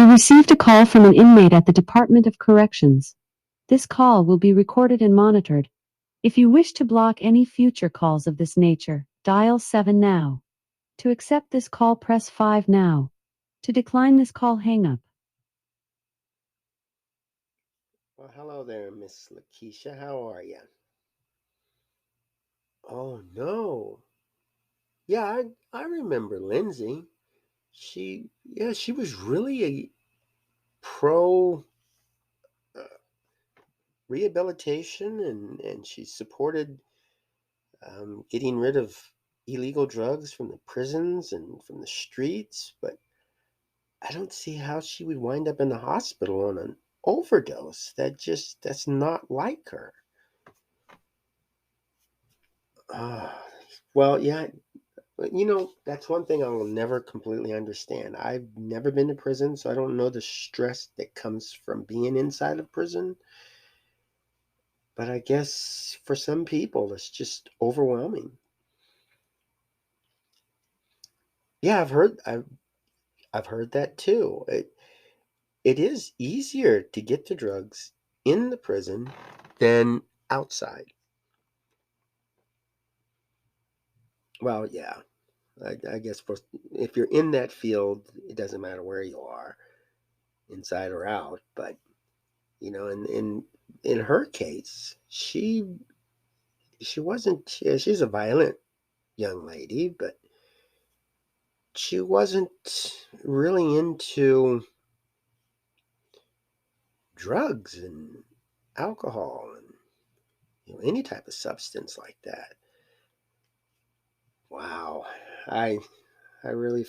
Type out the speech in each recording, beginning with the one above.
You received a call from an inmate at the Department of Corrections. This call will be recorded and monitored. If you wish to block any future calls of this nature, dial 7 now. To accept this call, press 5 now. To decline this call, hang up. Well, hello there, Miss Lakeisha. How are you? Oh no. Yeah, I remember Lindsay. She was really a pro uh, rehabilitation, and she supported getting rid of illegal drugs from the prisons and from the streets. But I don't see how she would wind up in the hospital on an overdose. That's not like her. Ah, well, yeah. But that's one thing I will never completely understand. I've never been to prison, so I don't know the stress that comes from being inside of prison. But I guess for some people, it's just overwhelming. Yeah, I've heard that too. It is easier to get the drugs in the prison than outside. Well, yeah, I guess if you're in that field, it doesn't matter where you are, inside or out. But in her case, she wasn't. Yeah, she's a violent young lady, but she wasn't really into drugs and alcohol and any type of substance like that. Wow, I I really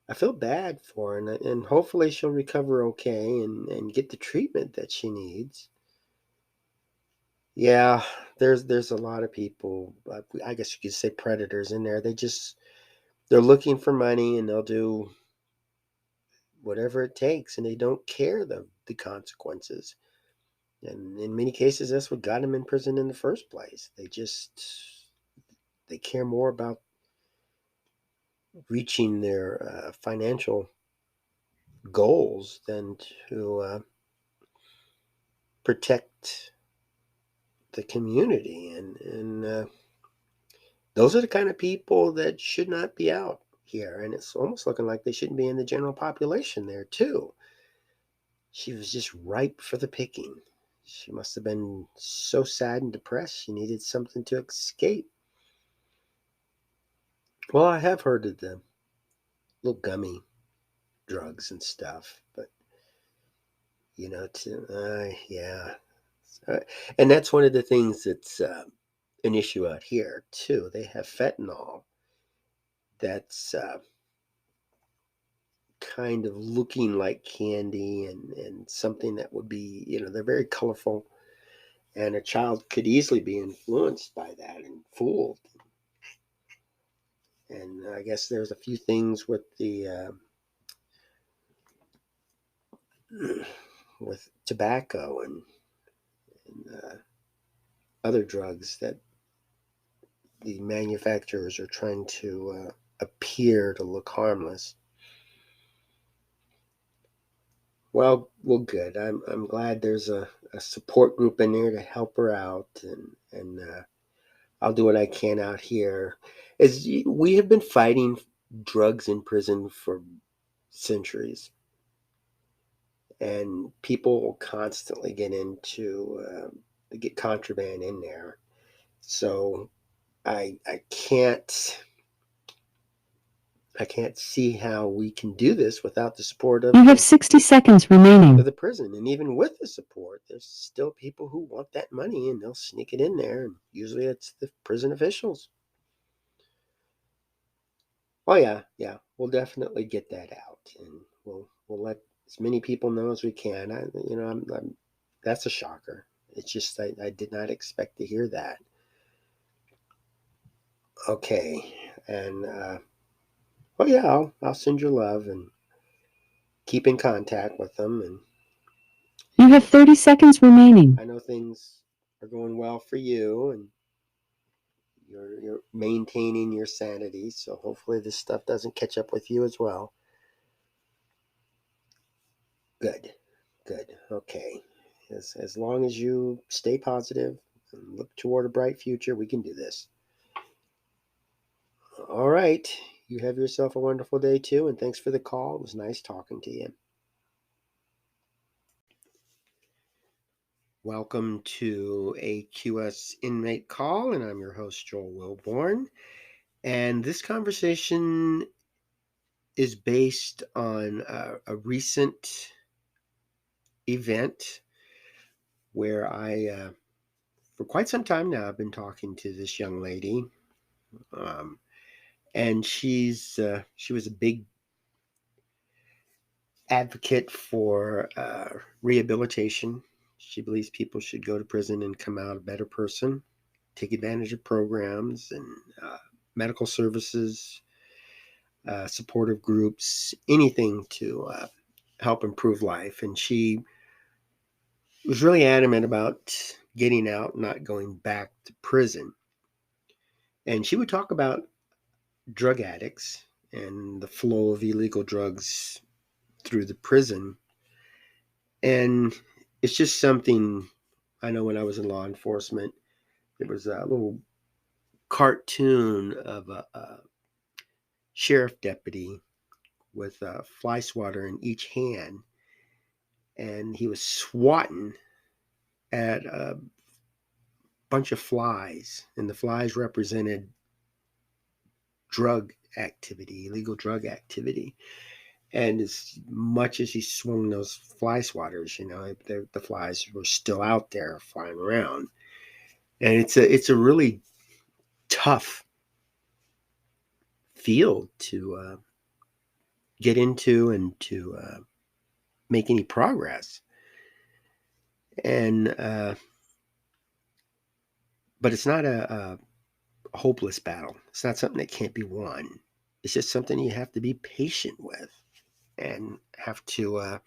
I feel bad for her, and hopefully she'll recover okay and get the treatment that she needs. Yeah, there's a lot of people. I guess you could say predators in there. They're looking for money and they'll do whatever it takes, and they don't care the consequences. And in many cases, that's what got them in prison in the first place. They care more about reaching their financial goals than to protect the community. And those are the kind of people that should not be out here. And it's almost looking like they shouldn't be in the general population there too. She was just ripe for the picking. She must have been so sad and depressed she needed something to escape. Well, I have heard of the little gummy drugs and stuff, but yeah. Uh, and that's one of the things that's an issue out here too. They have fentanyl that's kind of looking like candy and something that would be, they're very colorful, and a child could easily be influenced by that and fooled. And I guess there's a few things with the with tobacco and other drugs that the manufacturers are trying to appear to look harmless. Well, good. I'm glad there's a support group in there to help her out, and I'll do what I can out here. As we have been fighting drugs in prison for centuries, and people will constantly get contraband in there. So I I can't see how we can do this without the support You have 60 seconds of remaining. the prison. And even with the support, there's still people who want that money and they'll sneak it in there. And usually it's the prison officials. Oh yeah, yeah. We'll definitely get that out, and we'll let as many people know as we can. That's a shocker. It's just I did not expect to hear that. Okay, and well, yeah, I'll send you love and keep in contact with them. And You have 30 seconds remaining. I know things are going well for you, and you're maintaining your sanity. So hopefully this stuff doesn't catch up with you as well. Good. Good. Okay. As long as you stay positive and look toward a bright future, we can do this. All right. You have yourself a wonderful day too, and thanks for the call. It was nice talking to you. Welcome to AQS Inmate Call, and I'm your host, Joel Wilborn. And this conversation is based on a recent event where for quite some time now, I've been talking to this young lady. Um, and she was a big advocate for rehabilitation. She believes people should go to prison and come out a better person, take advantage of programs and medical services, supportive groups, anything to help improve life. And she was really adamant about getting out, not going back to prison. And she would talk about drug addicts and the flow of illegal drugs through the prison. And it's just something I know when I was in law enforcement, there was a little cartoon of a sheriff deputy with a fly swatter in each hand, and he was swatting at a bunch of flies, and the flies represented drug activity, illegal drug activity. And as much as he swung those fly swatters, the flies were still out there flying around. And it's a really tough field to get into and to make any progress. And but it's not a hopeless battle. It's not something that can't be won. It's just something you have to be patient with and have to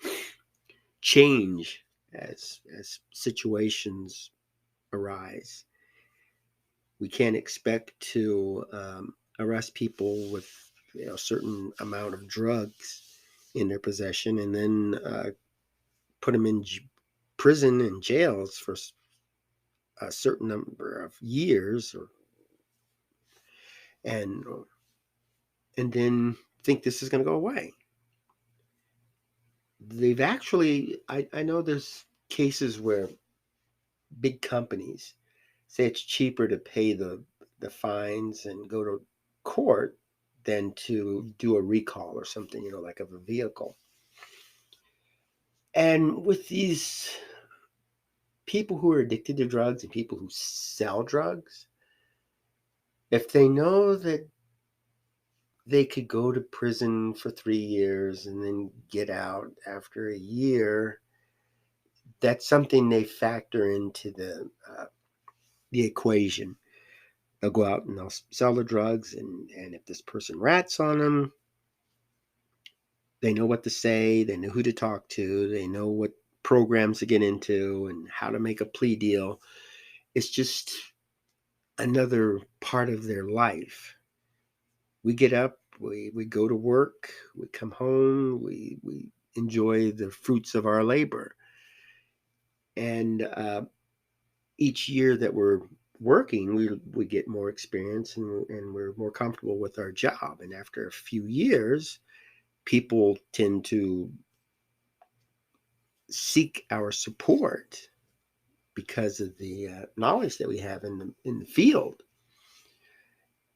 change as situations arise. We can't expect to arrest people with a certain amount of drugs in their possession and then put them in prison and jails for a certain number of years, and and then think this is going to go away. They've actually, I know there's cases where big companies say it's cheaper to pay the fines and go to court than to do a recall or something, like of a vehicle. And with these people who are addicted to drugs and people who sell drugs, if they know that they could go to prison for 3 years and then get out after a year, that's something they factor into the equation. They'll go out and they'll sell the drugs, and if this person rats on them, they know what to say, they know who to talk to, they know what programs to get into and how to make a plea deal. It's just another part of their life. We get up, we go to work, we come home, we enjoy the fruits of our labor. And each year that we're working, we get more experience, and we're more comfortable with our job. And after a few years, people tend to seek our support because of the knowledge that we have in the field.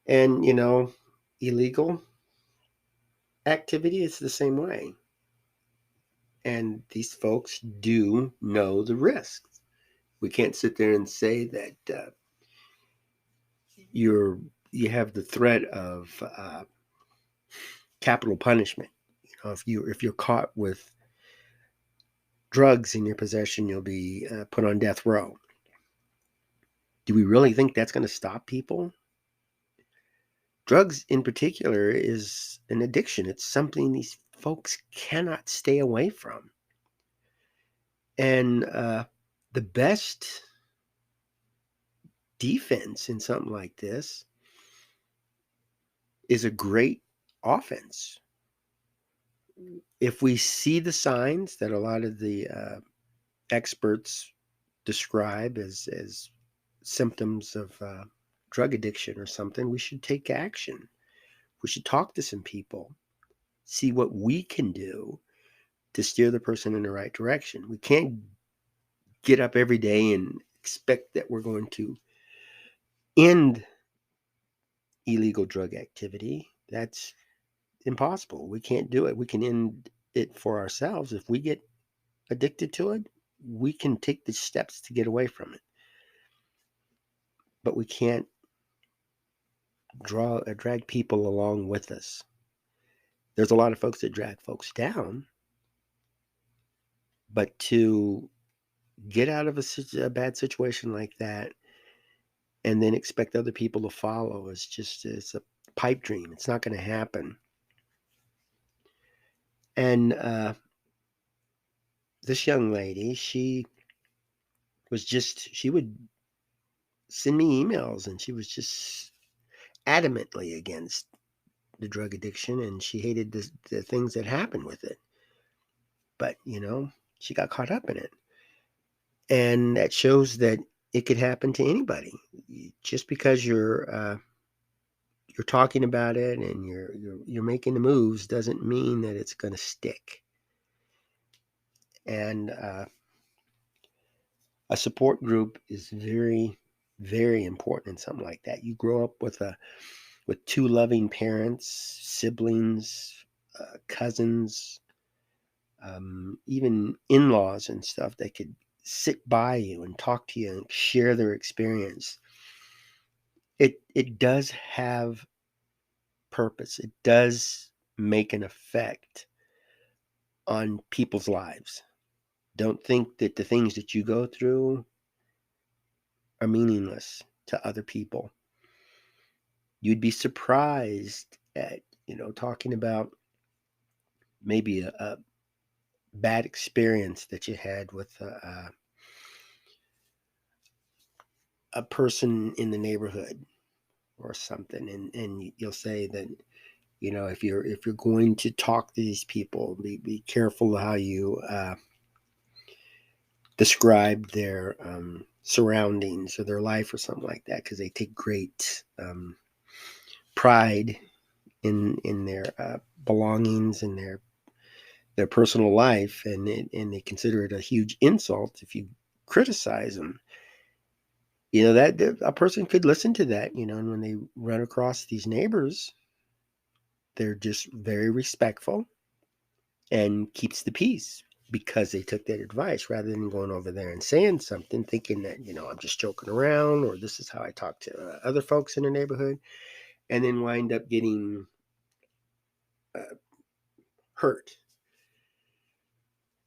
And illegal activity is the same way. And these folks do know the risks. We can't sit there and say that you have the threat of capital punishment. If you're caught with drugs in your possession, you'll be put on death row. Do we really think that's going to stop people? Drugs in particular is an addiction. It's something these folks cannot stay away from. And the best defense in something like this is a great offense. If we see the signs that a lot of the experts describe as symptoms of drug addiction or something, we should take action. We should talk to some people, see what we can do to steer the person in the right direction. We can't get up every day and expect that we're going to end illegal drug activity. That's impossible. We can't do it. We can end it for ourselves. If we get addicted to it, we can take the steps to get away from it. But we can't drag people along with us. There's a lot of folks that drag folks down, but to get out of a bad situation like that and then expect other people to follow is just it's a pipe dream. It's not going to happen. And this young lady, she would send me emails, and she was just adamantly against the drug addiction, and she hated the things that happened with it. But she got caught up in it, and that shows that it could happen to anybody. Just because you're talking about it and you're making the moves doesn't mean that it's going to stick. And a support group is very, very important in something like that. You grow up with two loving parents, siblings, cousins, even in-laws and stuff that could sit by you and talk to you and share their experience. It does have purpose. It does make an effect on people's lives. Don't think that the things that you go through are meaningless to other people. You'd be surprised at, talking about maybe a bad experience that you had with a person in the neighborhood or something, and you'll say that if you're going to talk to these people, be careful how you describe their surroundings or their life or something like that, because they take great pride in their belongings and their personal life, and they consider it a huge insult if you criticize them. That a person could listen to that, and when they run across these neighbors, they're just very respectful and keeps the peace because they took that advice rather than going over there and saying something thinking that I'm just joking around, or this is how I talk to other folks in the neighborhood, and then wind up getting hurt.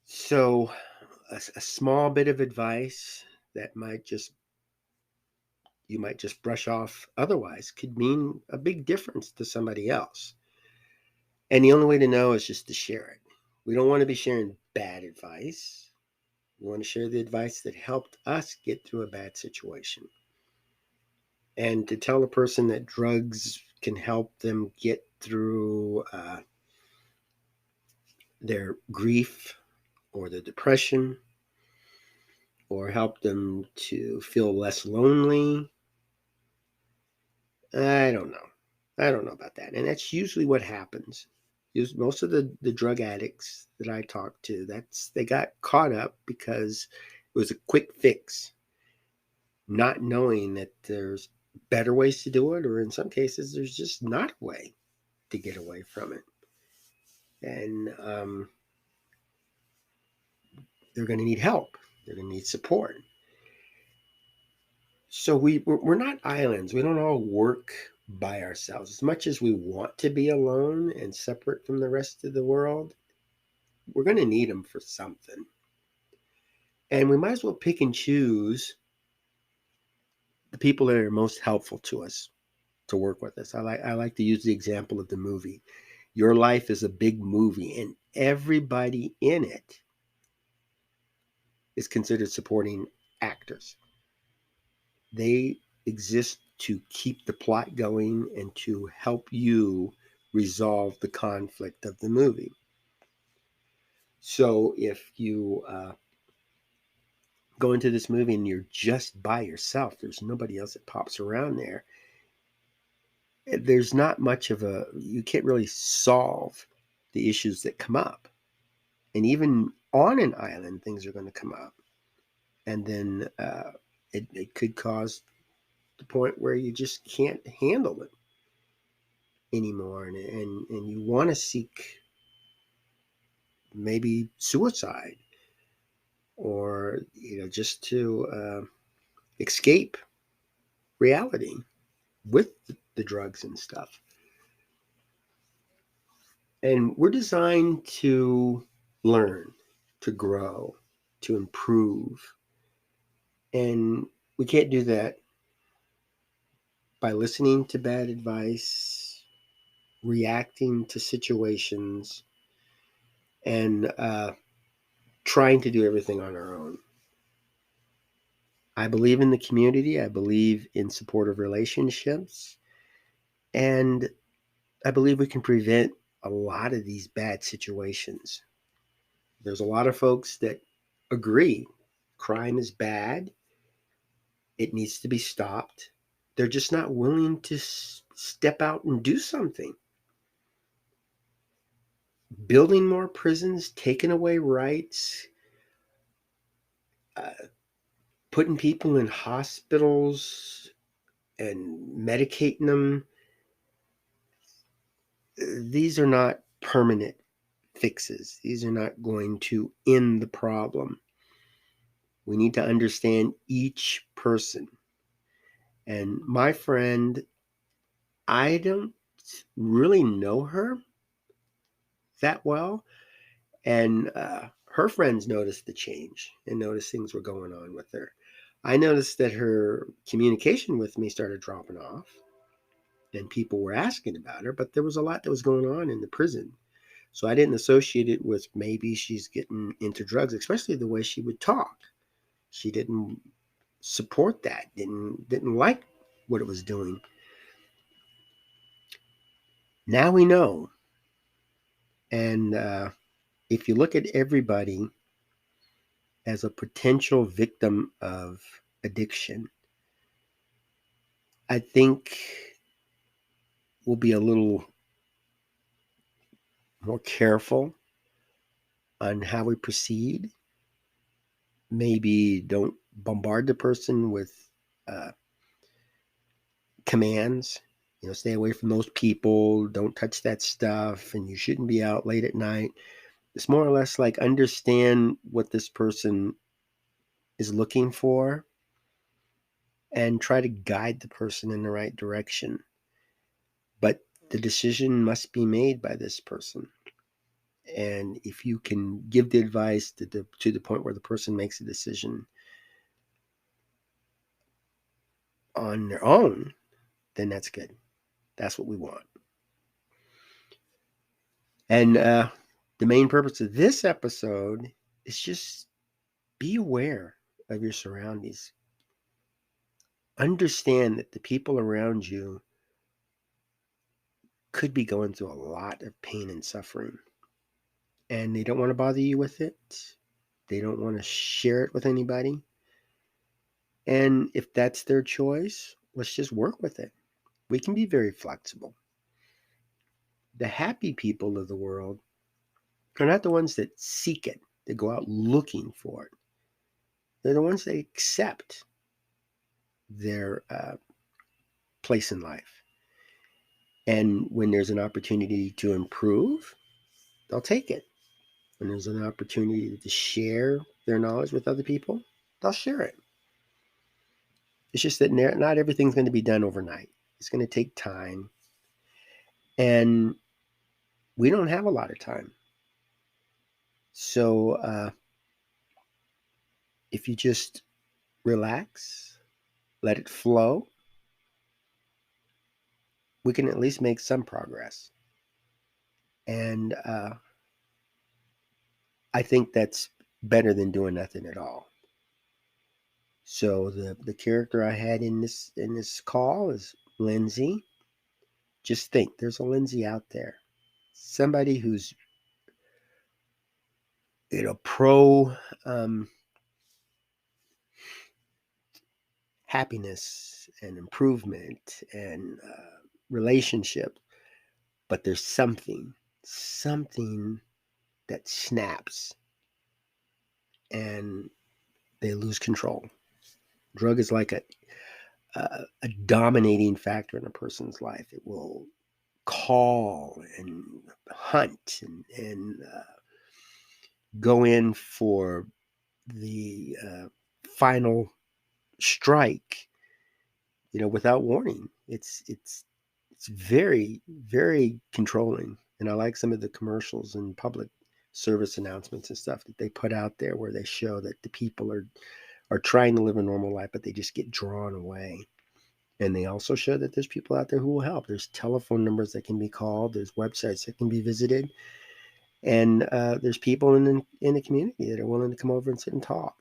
So a small bit of advice that you might just brush off otherwise could mean a big difference to somebody else. And the only way to know is just to share it. We don't want to be sharing bad advice. We want to share the advice that helped us get through a bad situation. And to tell a person that drugs can help them get through their grief or their depression, or help them to feel less lonely, I don't know. I don't know about that. And that's usually what happens. Most of the drug addicts that I talk to, they got caught up because it was a quick fix, not knowing that there's better ways to do it, or in some cases, there's just not a way to get away from it. And they're going to need help. They're going to need support. So we're not islands. We don't all work by ourselves. As much as we want to be alone and separate from the rest of the world, we're going to need them for something. And we might as well pick and choose the people that are most helpful to us to work with us. I like to use the example of the movie. Your life is a big movie, and everybody in it is considered supporting actors. They exist to keep the plot going and to help you resolve the conflict of the movie. So if you go into this movie and you're just by yourself, there's nobody else that pops around there. There's not much of you can't really solve the issues that come up. And even on an island, things are going to come up. And then it could cause the point where you just can't handle it anymore. And you want to seek maybe suicide or, just to escape reality with the drugs and stuff. And we're designed to learn, to grow, to improve. And we can't do that by listening to bad advice, reacting to situations, and trying to do everything on our own. I believe in the community. I believe in supportive relationships. And I believe we can prevent a lot of these bad situations. There's a lot of folks that agree crime is bad, it needs to be stopped. They're just not willing to step out and do something. Building more prisons, taking away rights, uh, putting people in hospitals and medicating them, these are not permanent fixes. These are not going to end the problem. We need to understand each person. And my friend, I don't really know her that well. And her friends noticed the change and noticed things were going on with her. I noticed that her communication with me started dropping off and people were asking about her, but there was a lot that was going on in the prison. So I didn't associate it with maybe she's getting into drugs, especially the way she would talk. She didn't support that, didn't like what it was doing. Now we know. And if you look at everybody as a potential victim of addiction, I think we'll be a little more careful on how we proceed. Maybe don't bombard the person with uh, commands. Stay away from those people. Don't touch that stuff. And you shouldn't be out late at night. It's more or less like understand what this person is looking for and try to guide the person in the right direction. But the decision must be made by this person. And if you can give the advice to the point where the person makes a decision on their own, then that's good. That's what we want. And the main purpose of this episode is just be aware of your surroundings. Understand that the people around you could be going through a lot of pain and suffering, and they don't want to bother you with it. They don't want to share it with anybody. And if that's their choice, let's just work with it. We can be very flexible. The happy people of the world are not the ones that seek it, that go out looking for it. They're the ones that accept their place in life. And when there's an opportunity to improve, they'll take it. When there's an opportunity to share their knowledge with other people, they'll share it. It's just that not everything's going to be done overnight. It's going to take time. And we don't have a lot of time. So if you just relax, let it flow, we can at least make some progress. And I think that's better than doing nothing at all. So the character I had in this call is Lindsay. Just think, there's a Lindsay out there, somebody who's pro happiness and improvement and relationship, but there's something that snaps and they lose control. Drug is like a dominating factor in a person's life. It will call and hunt and go in for the final strike, without warning. It's very, very controlling. And I like some of the commercials and public service announcements and stuff that they put out there where they show that the people are trying to live a normal life, but they just get drawn away. And they also show that there's people out there who will help. There's telephone numbers that can be called. There's websites that can be visited, and there's people in the community that are willing to come over and sit and talk.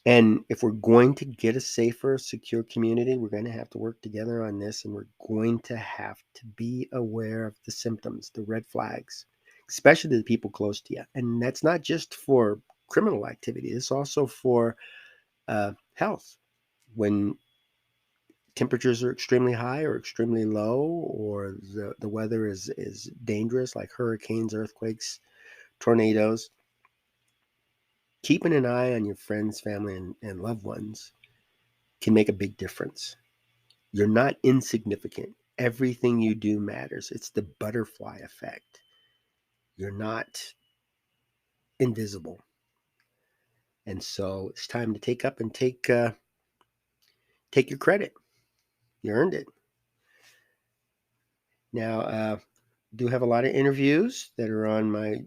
And if we're going to get a safer, secure community, we're going to have to work together on this, and we're going to have to be aware of the symptoms, the red flags, especially to the people close to you. And that's not just for criminal activity. It's also for health. When temperatures are extremely high or extremely low, or the weather is dangerous, like hurricanes, earthquakes, tornadoes, keeping an eye on your friends, family, and loved ones can make a big difference. You're not insignificant. Everything you do matters. It's the butterfly effect. You're not invisible. And so it's time to take up and take your credit. You earned it. Now, do have a lot of interviews that are on my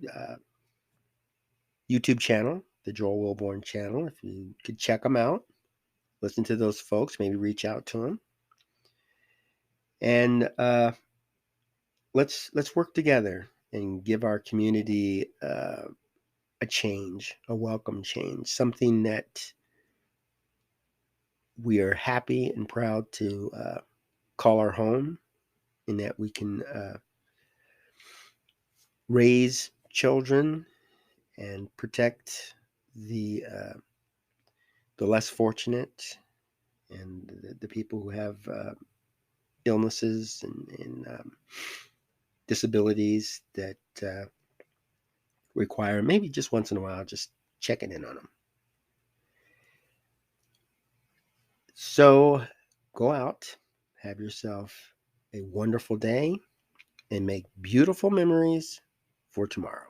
YouTube channel, the Joel Wilborn channel. If you could check them out, listen to those folks, maybe reach out to them, and let's work together and give our community a change, a welcome change, something that we are happy and proud to call our home, and that we can raise children and protect the less fortunate and the people who have illnesses and disabilities that require maybe just once in a while just checking in on them. So go out, have yourself a wonderful day, and make beautiful memories for tomorrow.